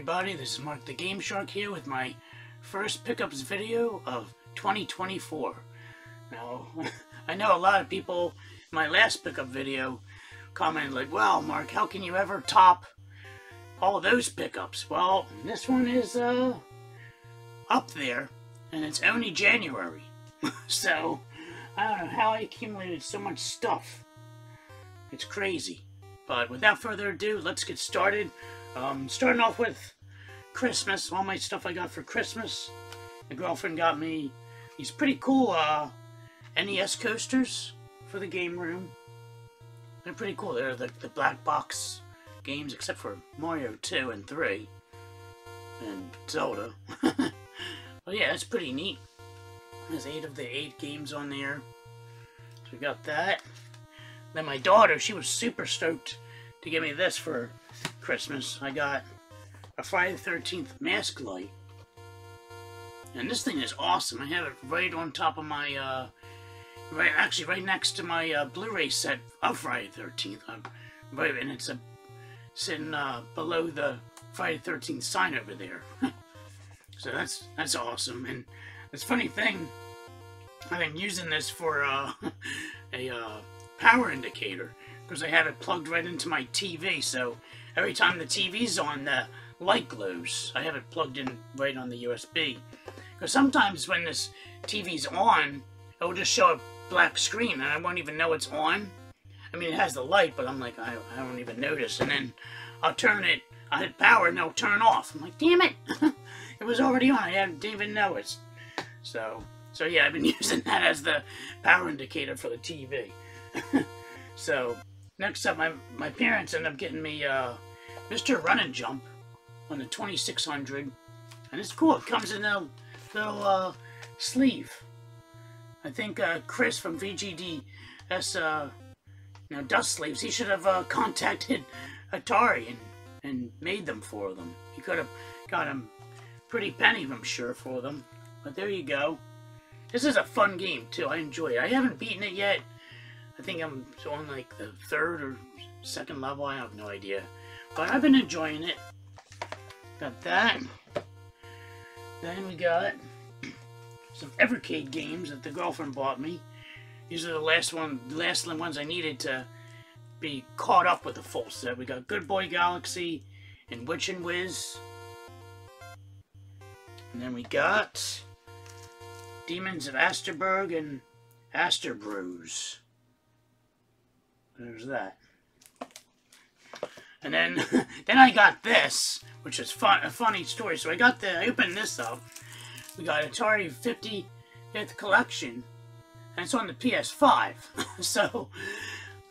everybody, this is Mark the Game Shark here with my first pickups video of 2024. Now, I know a lot of people in my last pickup video commented like, wow Mark, how can you ever top all those pickups? Well, this one is up there, and it's only January. So, I don't know how I accumulated so much stuff. It's crazy. But without further ado, let's get started. Starting off with Christmas, all my stuff I got for Christmas. My girlfriend got me these pretty cool NES coasters for the game room. They're pretty cool. They're the black box games, except for Mario 2 and 3 and Zelda. But yeah, that's pretty neat. There's 8 of the 8 games on there. So we got that. Then my daughter, she was super stoked to give me this for Christmas. I got a Friday the 13th mask light. And this thing is awesome. I have it right on top of my, right next to my Blu-ray set of Friday the 13th. And it's sitting below the Friday the 13th sign over there. So that's awesome. And this funny thing, I've been using this for a power indicator, because I have it plugged right into my TV, so every time the TV's on, the light glows. I have it plugged in right on the USB, because sometimes when this TV's on, it will just show a black screen, and I won't even know it's on. I mean, it has the light, but I'm like, I don't even notice, and then I'll hit power, and it'll turn off. I'm like, damn it! It was already on, I didn't even know it. So yeah, I've been using that as the power indicator for the TV. So, next up, my parents ended up getting me Mr. Run and Jump on the 2600. And it's cool. It comes in a little sleeve. I think Chris from VGDS, Dust Sleeves, he should have contacted Atari and made them for them. He could have got him pretty penny, I'm sure, for them. But there you go. This is a fun game, too. I enjoy it. I haven't beaten it yet. I think I'm on like the 3rd or 2nd level. I have no idea. But I've been enjoying it. Got that. Then we got some Evercade games that the girlfriend bought me. These are the last ones I needed to be caught up with the full set. We got Good Boy Galaxy and Witch and Whiz. And then we got Demons of Asterberg and Asterbrews. There's that. And then I got this, which is a funny story. So I opened this up. We got Atari 50th Collection, and it's on the PS5. So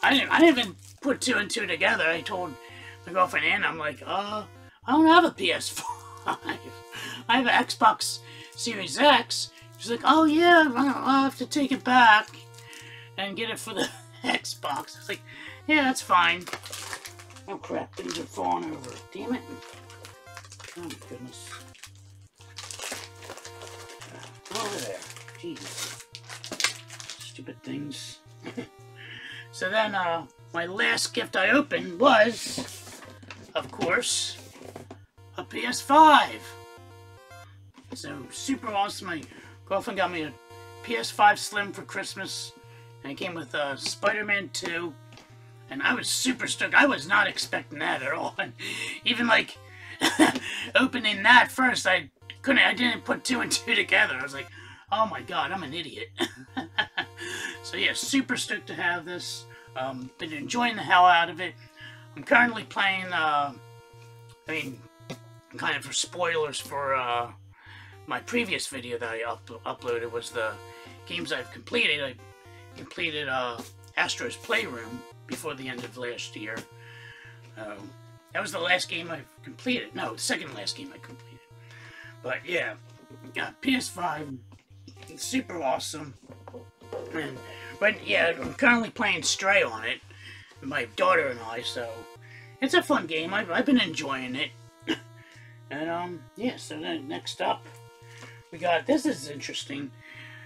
I didn't even put 2 and 2 together. I told my girlfriend Anna, I'm like, I don't have a PS5. I have an Xbox Series X. She's like, oh yeah, I'll have to take it back and get it for the Xbox. I was like, yeah, that's fine. Oh crap, things are falling over. Damn it. Oh my goodness. Over there. Jesus. Stupid things. So then, my last gift I opened was, of course, a PS5. So, super awesome. My girlfriend got me a PS5 Slim for Christmas. And it came with Spider-Man 2, and I was super stoked. I was not expecting that at all. And even like opening that first, I didn't put 2 and 2 together. I was like, oh my god, I'm an idiot. So yeah, super stoked to have this. Been enjoying the hell out of it. I'm currently playing, kind of for spoilers for my previous video that I uploaded was the games I've completed. I completed Astro's Playroom before the end of last year. That was the last game I completed. No, the second last game I completed. But yeah, got PS5, super awesome. But yeah, I'm currently playing Stray on it, my daughter and I, so it's a fun game. I've been enjoying it. And yeah, so then next up, we got, this is interesting.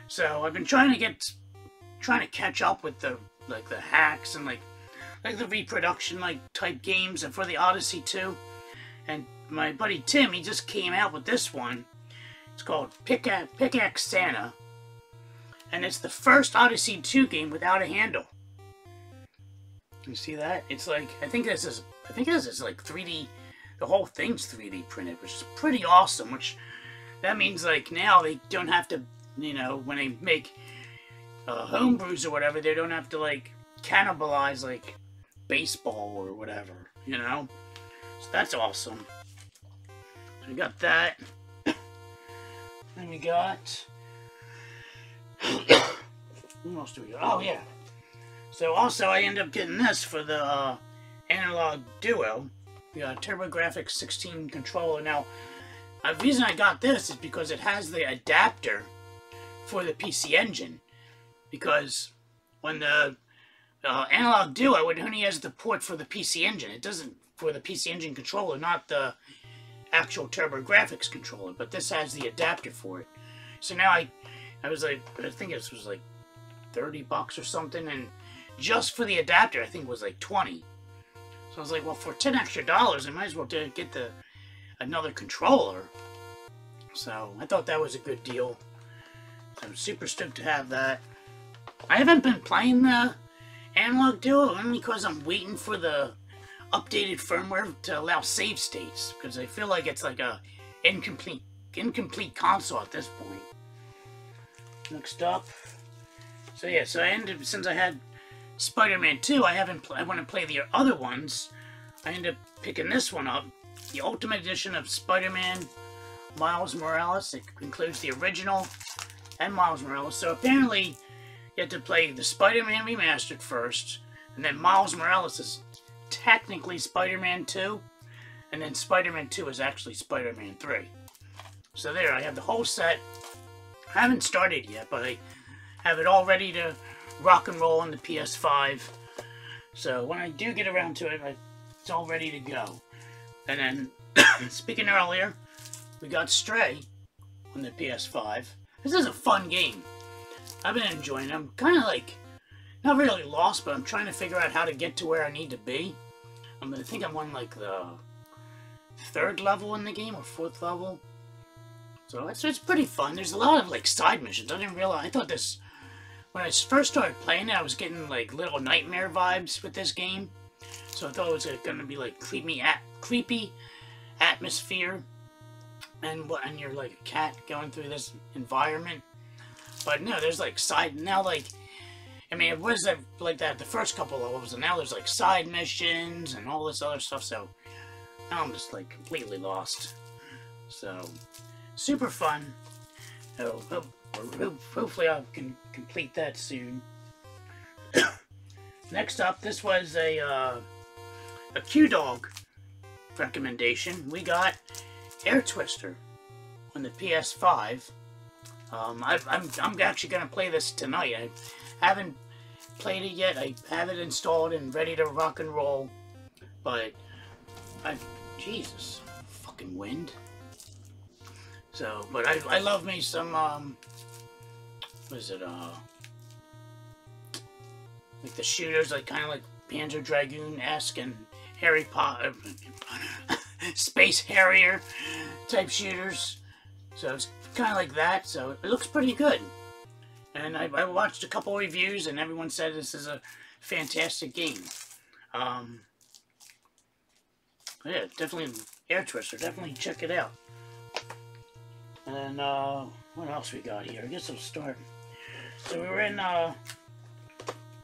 So I've been trying to catch up with the hacks and like the reproduction type games for the Odyssey 2. And my buddy Tim, he just came out with this one. It's called Pickaxe Santa. And it's the first Odyssey 2 game without a handle. You see that? It's like, I think this is like 3D, the whole thing's 3D printed, which is pretty awesome, which, that means like now they don't have to, you know, when they make homebrews or whatever, they don't have to like cannibalize like baseball or whatever, you know? So that's awesome. So we got that. Then we got... what else do we got? Oh, yeah. So also I ended up getting this for the Analog Duo. We got a TurboGrafx 16 controller. Now, the reason I got this is because it has the adapter for the PC Engine. Because when the Analog Duo, it only has the port for the PC Engine. It doesn't for the PC Engine controller, not the actual TurboGrafx controller. But this has the adapter for it. So now I was like, I think this was like $30 or something, and just for the adapter, I think it was like 20. So I was like, well, for $10 extra, I might as well get another controller. So I thought that was a good deal. So I'm super stoked to have that. I haven't been playing the Analog Duo only because I'm waiting for the updated firmware to allow save states, because I feel like it's like a incomplete console at this point. Next up, so yeah, so I ended, since I had Spider-Man 2, I want to play the other ones. I ended up picking this one up, the Ultimate Edition of Spider-Man Miles Morales. It includes the original and Miles Morales. So apparently, you have to play the Spider-Man Remastered first, and then Miles Morales is technically Spider-Man 2, and then Spider-Man 2 is actually Spider-Man 3. So there, I have the whole set. I haven't started yet, but I have it all ready to rock and roll on the PS5. So when I do get around to it, it's all ready to go. And then, speaking earlier, we got Stray on the PS5. This is a fun game. I've been enjoying it. I'm kind of like, not really lost, but I'm trying to figure out how to get to where I need to be. I think I'm on like the 3rd level in the game, or 4th level. So it's pretty fun. There's a lot of like side missions. I didn't realize. I thought this, when I first started playing it, I was getting like Little Nightmare vibes with this game. So I thought it was going to be like creepy atmosphere, and you're like a cat going through this environment. But no, there's like like, I mean, it was like that the first couple levels, and now there's like side missions and all this other stuff. So now I'm just like completely lost. So. Super fun. Hopefully I can complete that soon. Next up, this was a QDawg recommendation. We got Air Twister on the PS5. I'm actually gonna play this tonight. I haven't played it yet. I have it installed and ready to rock and roll. But Jesus, fucking wind. So, but I love me some, what is it, like the shooters, like kind of like Panzer Dragoon-esque and Harry Potter, Space Harrier type shooters. So it's kind of like that, so it looks pretty good. And I watched a couple reviews, and everyone said this is a fantastic game. Yeah, definitely, Air Twister, definitely check it out. And what else we got here? I guess I'll start. So we were in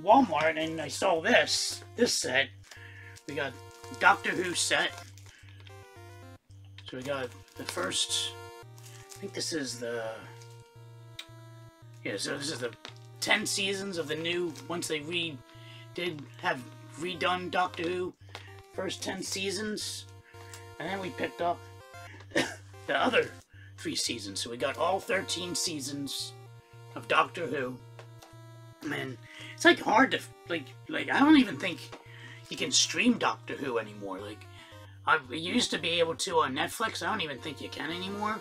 Walmart, and I saw this set. We got Doctor Who set. So we got the first, I think this is the, yeah, so this is the 10 seasons of the new, once they have redone Doctor Who, first 10 seasons. And then we picked up the other 3 seasons. So we got all 13 seasons of Doctor Who. And it's like hard to, like I don't even think you can stream Doctor Who anymore. Like, I used to be able to on Netflix. I don't even think you can anymore.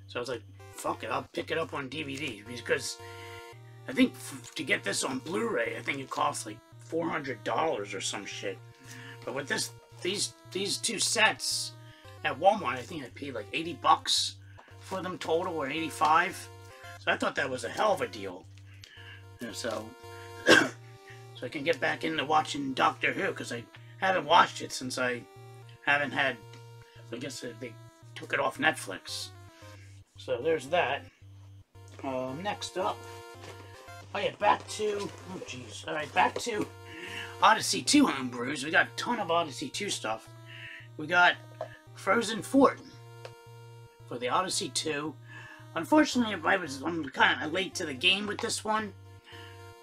So I was like, fuck it, I'll pick it up on DVD. Because I think to get this on Blu-ray, I think it costs like $400 or some shit. But with these 2 sets, at Walmart. I think I paid like 80 bucks for them total, or 85. So I thought that was a hell of a deal. And so, so I can get back into watching Doctor Who, because I haven't watched it since I haven't had, I guess they took it off Netflix. So there's that. Next up, oh yeah, back to, oh jeez, alright, back to Odyssey 2 homebrews. We got a ton of Odyssey 2 stuff. We got Frozen Fort for the Odyssey 2. Unfortunately, I'm kind of late to the game with this one.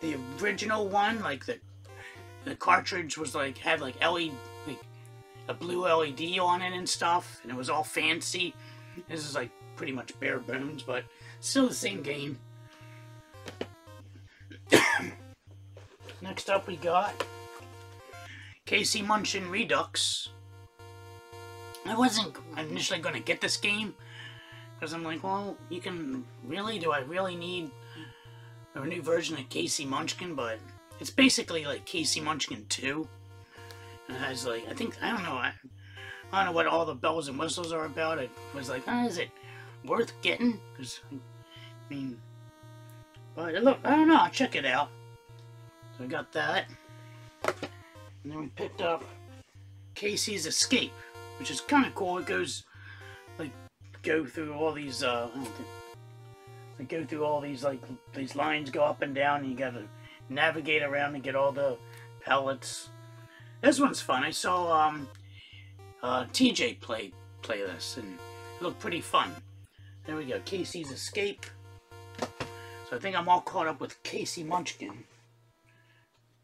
The original one, like the cartridge was like, had like LED, like a blue LED on it and stuff, and it was all fancy. This is like pretty much bare bones, but still the same game. Next up we got Casey Munchkin Redux. I wasn't initially going to get this game, because I'm like, well, you can, really, do I really need a new version of Casey Munchkin? But it's basically like Casey Munchkin 2. It has like, I don't know what all the bells and whistles are about. I was like, oh, is it worth getting? Because, I mean, but look, I don't know, I'll check it out. So I got that. And then we picked up Casey's Escape, which is kind of cool. It goes, like, go through all these, like, these lines go up and down, and you gotta navigate around and get all the pellets. This one's fun. I saw, TJ play this, and it looked pretty fun. There we go, Casey's Escape. So I think I'm all caught up with Casey Munchkin.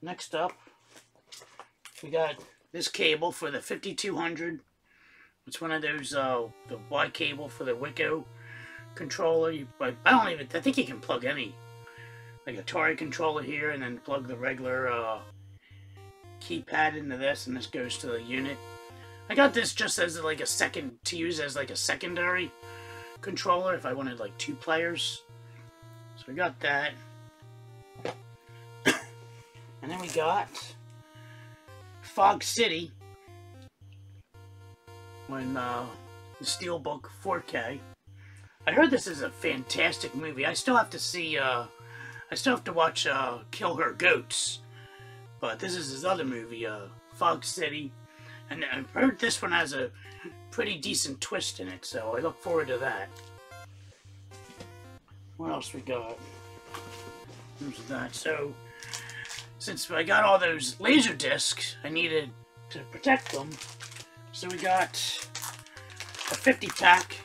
Next up, we got this cable for the 5200. It's one of those, the Y cable for the Wiko controller. I think you can plug any, like, Atari controller here, and then plug the regular, keypad into this, and this goes to the unit. I got this just as, like, to use as, like, a secondary controller if I wanted, like, 2 players. So we got that. And then we got Fog City, when the Steelbook 4K. I heard this is a fantastic movie. I still have to see, I still have to watch Kill Her Goats. But this is his other movie, Fog City. And I've heard this one has a pretty decent twist in it, so I look forward to that. What else we got? There's that. So, since I got all those laser discs, I needed to protect them. So we got a 50-pack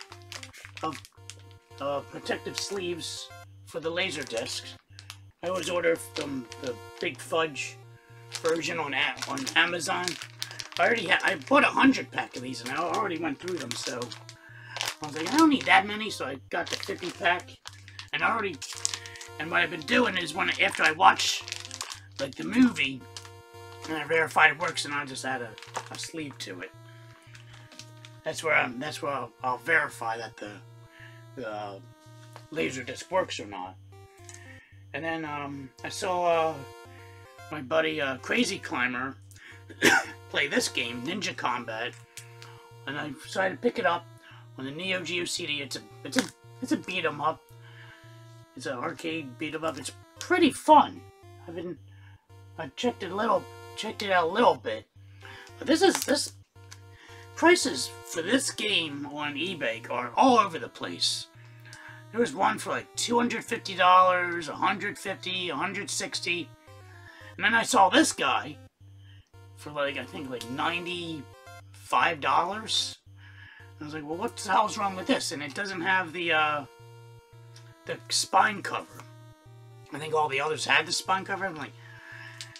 of protective sleeves for the laser discs. I always order from the Big Fudge version on Amazon. I bought a 100-pack of these, and I already went through them, so I was like, I don't need that many, so I got the 50-pack. And what I've been doing is, after I watch, like, the movie, and I verify it works, and I just add a sleeve to it. That's where I'll verify that the laser disc works or not. And then I saw my buddy Crazy Climber play this game, Ninja Combat, and I decided to pick it up on the Neo Geo CD. It's a beat 'em up. It's an arcade beat 'em up. It's pretty fun. I checked it out a little bit. But this prices for this game on eBay are all over the place. There was one for like $250, $150, $160, and then I saw this guy for like, I think like $95. I was like, well, what the hell's wrong with this? And it doesn't have the spine cover. I think all the others had the spine cover. I'm like,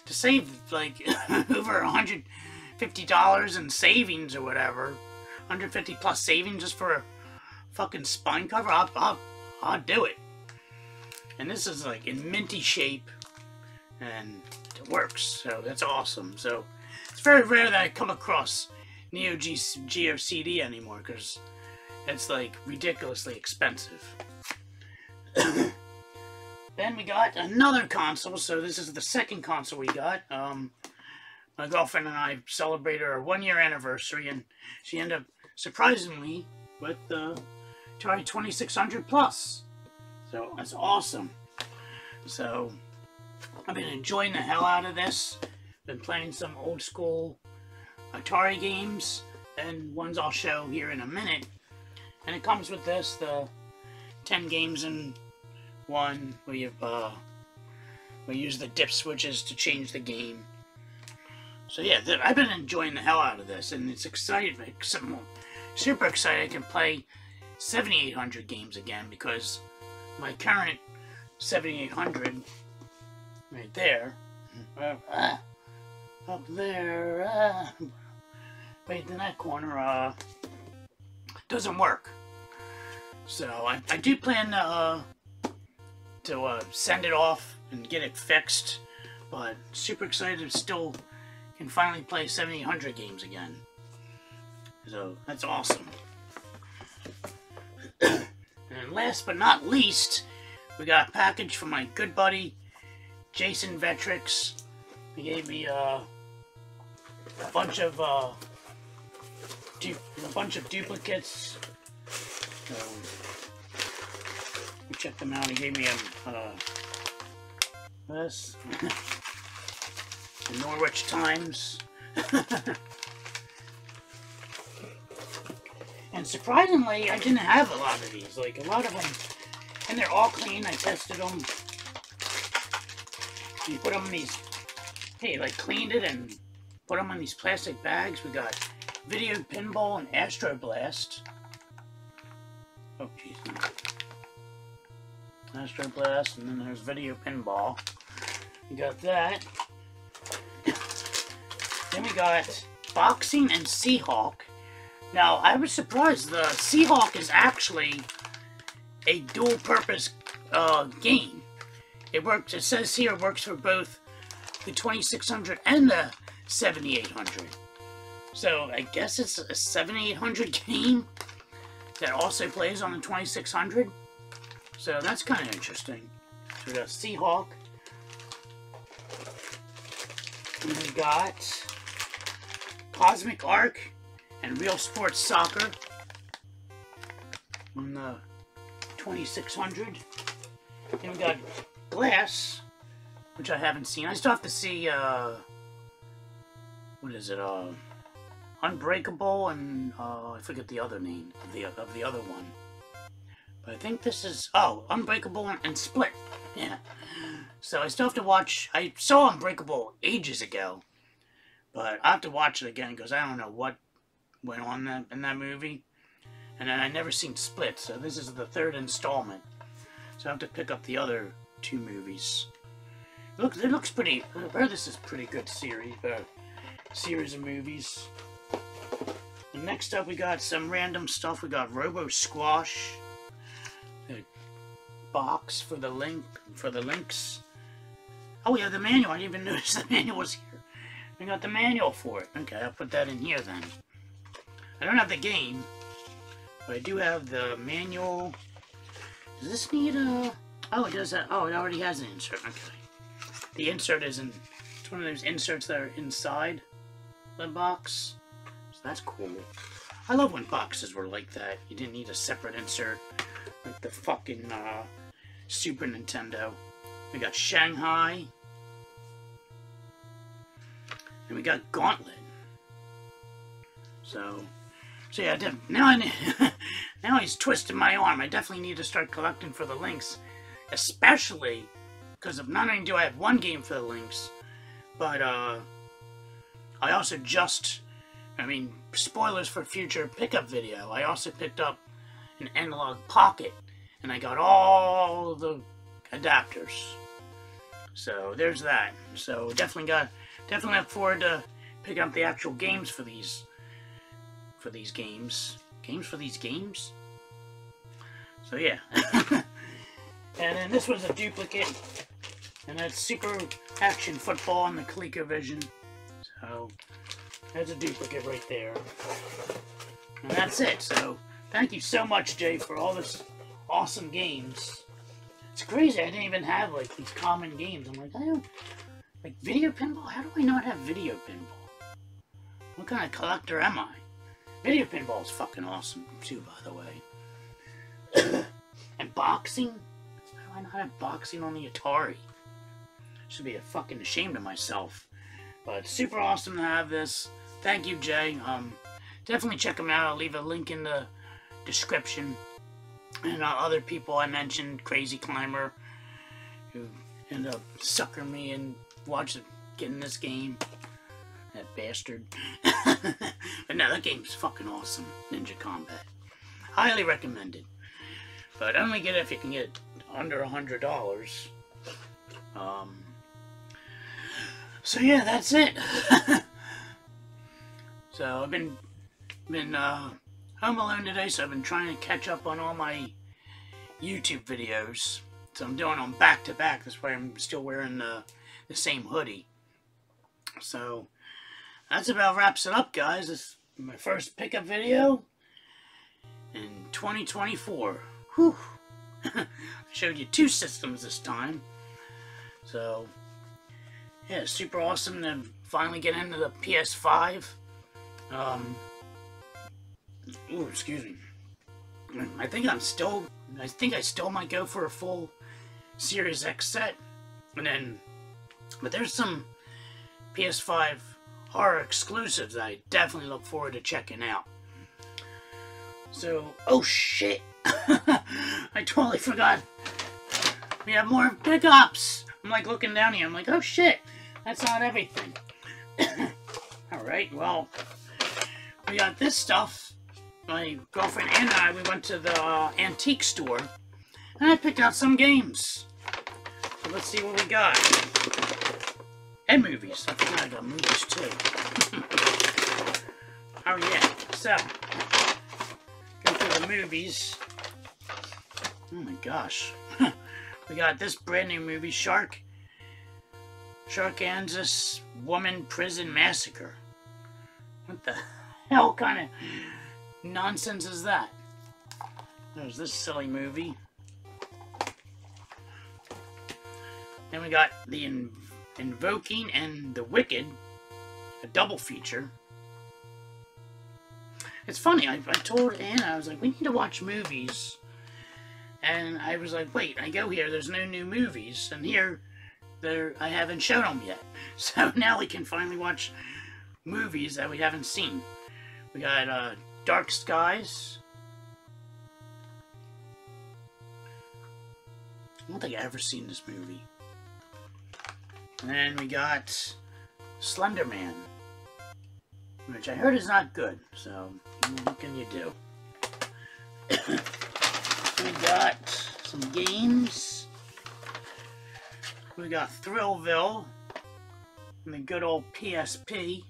to save like over $150 in savings or whatever, 150 plus savings just for a fucking spine cover, I'll do it. And this is like in minty shape, and it works, so that's awesome. So it's very rare that I come across Neo Geo CD anymore, because it's like ridiculously expensive. Then we got another console. So this is the second console we got. My girlfriend and I celebrated our 1-year anniversary, and she ended up surprisingly, with the Atari 2600 Plus. So that's awesome. So I've been enjoying the hell out of this. Been playing some old school Atari games, and ones I'll show here in a minute. And it comes with this, the 10 games in one, where we use the dip switches to change the game. So yeah, I've been enjoying the hell out of this, and it's exciting. Super excited I can play 7800 games again, because my current 7800 right there, up there, right in that corner, doesn't work. So I do plan to send it off and get it fixed, but super excited still can finally play 7800 games again. So that's awesome. And last but not least, we got a package from my good buddy Jason Vetrix. He gave me a bunch of duplicates. So check them out. He gave me this, the Norwich Times. And surprisingly, I didn't have a lot of these. Like, a lot of them, and they're all clean. I tested them. You put them in these, hey, like, cleaned it and put them in these plastic bags. We got Video Pinball and Astro Blast. Oh, jeez. Astro Blast, and then there's Video Pinball. We got that. Then we got Boxing and Seahawk. Now, I was surprised. The Seahawk is actually a dual-purpose game. It works. It says here it works for both the 2600 and the 7800. So I guess it's a 7800 game that also plays on the 2600. So that's kind of interesting. So we got Seahawk. And we got Cosmic Arc and Real Sports Soccer on the 2600. Then we got Glass, which I haven't seen. I still have to see, what is it, Unbreakable, and I forget the other name of the other one. But I think this is, Unbreakable and Split. Yeah. So I still have to watch. I saw Unbreakable ages ago, but I have to watch it again because I don't know what went on in that movie. And then I never seen Split, so this is the third installment. So I have to pick up the other two movies. Look, it looks pretty. I heard this is a pretty good series of movies. And next up, we got some random stuff. We got Robo Squash, the box for the links. Oh, we have the manual. I didn't even notice the manual was here. We got the manual for it. Okay, I'll put that in here then. I don't have the game, but I do have the manual. Does this need a... Oh, it does. Oh, it already has an insert. Okay. The insert is in... It's one of those inserts that are inside the box. So that's cool. I love when boxes were like that. You didn't need a separate insert. Like the fucking Super Nintendo. We got Shanghai. And we got Gauntlet. So yeah, now now he's twisting my arm. I definitely need to start collecting for the links. Especially because of not only do I have one game for the links, but I also spoilers for future pickup video. I also picked up an Analog Pocket, and I got all the adapters. So there's that. So definitely look forward to picking up the actual games for these games. So yeah. And then this was a duplicate, and that's Super Action Football on the ColecoVision. So that's a duplicate right there. And that's it. So thank you so much, Jay, for all this awesome games. It's crazy. I didn't even have like these common games. I'm like, I don't like video pinball. How do I not have video pinball? What kind of collector am I? Video pinball is fucking awesome too, by the way. And boxing? How do I not have boxing on the Atari? Should be fucking ashamed of myself. But super awesome to have this. Thank you, Jay. Definitely check him out. I'll leave a link in the description. And other people I mentioned, Crazy Climber, who ended up suckering me and getting this game. That bastard. But no, that game's fucking awesome. Ninja Combat. Highly recommended. But only get it if you can get it under $100. So yeah, that's it. So I've been home alone today, so I've been trying to catch up on all my YouTube videos. So I'm doing them back to back. That's why I'm still wearing the same hoodie. So that's about wraps it up, guys. This is my first pickup video in 2024. Whew. I showed you 2 systems this time. So yeah, super awesome to finally get into the PS5. Ooh, excuse me. I think I still might go for a full Series X set. But there's some PS5 horror exclusives that I definitely look forward to checking out. So, oh shit! I totally forgot. We have more pickups! I'm like looking down here, I'm like, oh shit! That's not everything. Alright, well, we got this stuff. My girlfriend and I, we went to the antique store, and I picked out some games. So let's see what we got. And movies. I forgot I got movies too. Oh yeah, so, go to the movies. Oh my gosh. We got this brand new movie, Sharkansas Woman Prison Massacre. What the hell kind of nonsense is that? There's this silly movie. Then we got The Invoking and The Wicked, a double feature. It's funny, I told Anna, I was like, we need to watch movies. And I was like, wait, I go here, there's no new movies. And here, I haven't shown them yet. So now we can finally watch movies that we haven't seen. We got Dark Skies. I don't think I've ever seen this movie. And then we got Slender Man, which I heard is not good, so what can you do? We got some games. We got Thrillville and the good old PSP.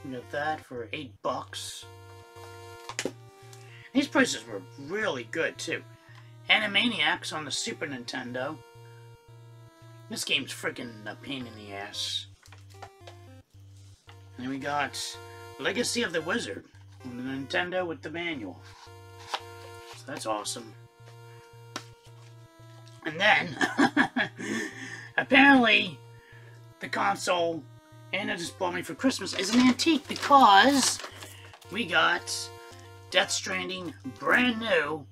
We got that for $8. These prices were really good too. Animaniacs on the Super Nintendo. This game's freaking a pain in the ass. And we got Legacy of the Wizard on the Nintendo with the manual. So that's awesome. And then, apparently, the console Anna just bought me for Christmas is an antique because we got Death Stranding brand new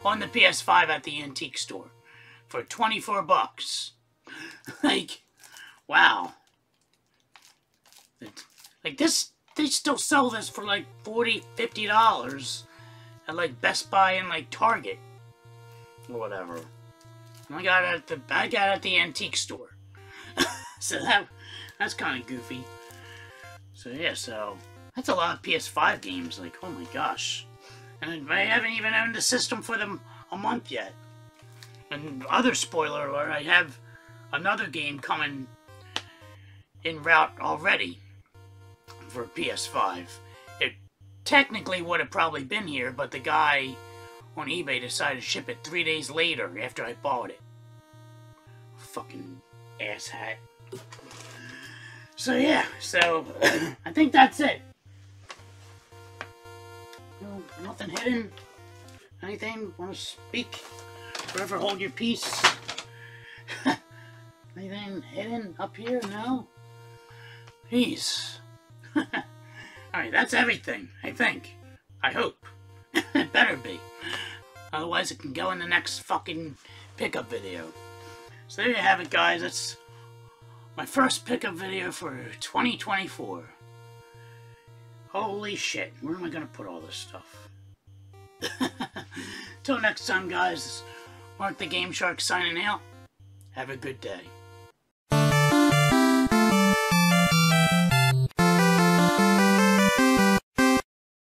on the PS5 at the antique store for $24. Like, wow. Like this, they still sell this for like $40, $50 at like Best Buy and like Target or whatever. And I got it at the antique store. So that's kind of goofy. So yeah, so that's a lot of PS5 games. Like, oh my gosh. And I haven't even owned the system for them a month yet. And other spoiler alert, I have another game coming en route already for PS5. It technically would have probably been here, but the guy on eBay decided to ship it 3 days later after I bought it. Fucking asshat. So yeah, so I think that's it. No, nothing hidden. Anything? Want to speak? Forever hold your peace. Anything hidden up here? No? Jeez. Alright, that's everything, I think. I hope. It better be. Otherwise it can go in the next fucking pickup video. So there you have it, guys. That's my first pickup video for 2024. Holy shit. Where am I gonna put all this stuff? Till next time, guys. Mark the Game Shark signing out. Have a good day.